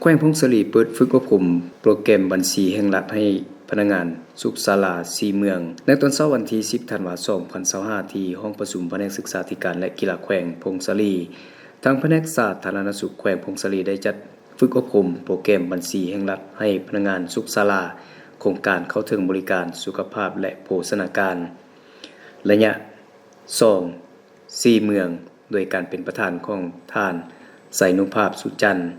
แขวงพงศลีเปิดฝึกอบรมโปรแกรมบัญชีแห่งรัฐให้พนักงานสุขศาลา4เมืองในตอนเช้าวันที่10ธันวาคม2025ที่ห้องประชุมแผนกศึกษาธิการและกีฬาแขวงพงศลีทางแผนกสาธารณสุขแขวงพงศลีได้จัดฝึกอบรมโปรแกรมบัญชีแห่งรัฐให้พนักงานสุขศาลาโครงการเข้าถึงบริการสุขภาพและโภชนาการระยะ4เมืองโดยการเป็นประธานของท่านไสนุภาพสุจันทร์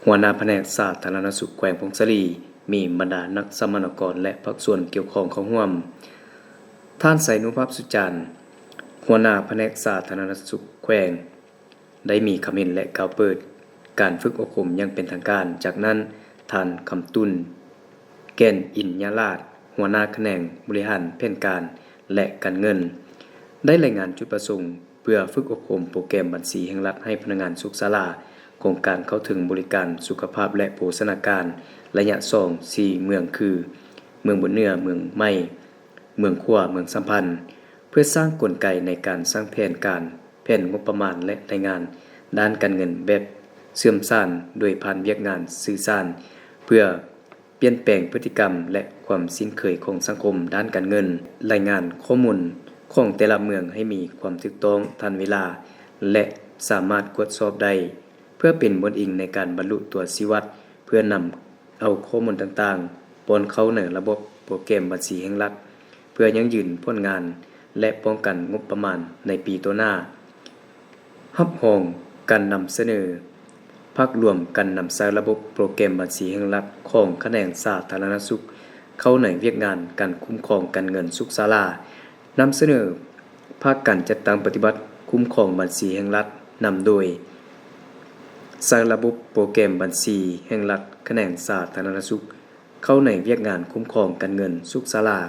หัวหน้าแผนกสาธารณสุขแขวงพงศลีมีบรรดานักสมณกรและภาคส่วนเกี่ยวข้องเข้าร่วมท่านไสนุภาพสุจันทร์หัวหน้าแผนกสาธารณสุขแขวงได้มีคำเห็นและกล่าวเปิดการฝึกอบรมอย่างเป็นทางการจากนั้นท่านคำตุนแก่นอินยาลาดหัวหน้าแขนงบริหารแผนการและการเงินได้รายงานจุดประสงค์เพื่อฝึกอบรมโปรแกรมบัญชีแห่งรัฐให้พนักงานสุขศาลาโครงการเข้าถึงบริการสุขภาพและโภชนาการระยะ4เมืองคือเมืองบนเหนือเมืองไม่เมืองขั้วเมืองสัมพันธ์เพื่อสร้างกลไกในการสร้างแผนการแผนงบประมาณและรายงานด้านการเงินแบบเชื่อมสานโดยผ่านเวียกงานสื่อสารเพื่อเปลี่ยนแปลงพฤติกรรมและความสิ้นเคยของสังคมด้านการเงินรายงานข้อมูลของแต่ละเมืองให้มีความถูกต้องทันเวลาและสามารถตรวจสอบได้เพื่อเป็นบนอิงในการบรรลุตัวชี้วัดเพื่อนำเอาข้อมูลต่างๆปนเข้าในระบบโปรแกรมบัญชีแห่งรัฐเพื่อยั่งยืนผลงานและป้องกันงบประมาณในปีต่อหน้ารับรองการนำเสนอภาครวมการนำใช้ระบบโปรแกรมบัญชีแห่งรัฐของแขนงสาธารณสุขเข้าในเวียกงานการคุ้มครองการเงินสุขศาลานำเสนอภาคการจัดตั้งปฏิบัติคุ้มครองบัญชีแห่งรัฐนำโดยสร้างระบบโปรแกรมบัญชีแห่งรัฐแขนงสาธารณสุขเข้าในเวียกงานคุ้มครองการเงินสุขศาลา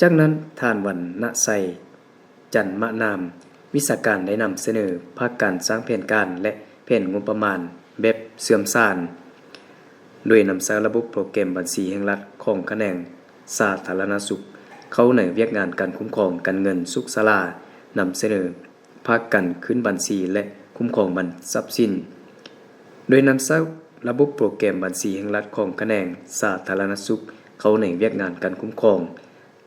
จากนั้นท่านวันณไซจันมะนามวิชาการได้นำเสนอภาคการสร้างแผนการและแผนงบประมาณแบบเสื่อมสานโดยนำสร้างระบบโปรแกรมบัญชีแห่งรัฐของแขนงสาธารณสุขเข้าในเวียกงานการคุ้มครองการเงินสุขศาลานำเสนอภาคการขึ้นบัญชีและคุ้มครองบัญชีทรัพย์สินโดยนำสร้างระบบโปรแกรมบัญชีแห่งรัฐของแขนงสาธารณสุขเข้าในเวียกงานการคุ้มครอง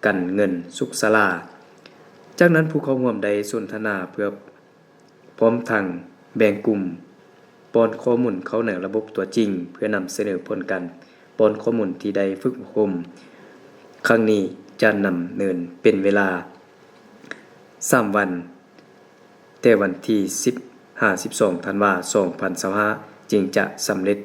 การเงินสุขศาลาจากนั้นผู้เข้าร่วมได้สนทนาเพื่อพร้อมทางแบ่งกลุ่มป้อนข้อมูลเข้าในระบบตัวจริงเพื่อนำเสนอผลการป้อนข้อมูลที่ได้ฝึกอบรมครั้งนี้จะนำเนินเป็นเวลา3วันแต่วันที่12ธันวาคม2025จึงจะสำเร็จ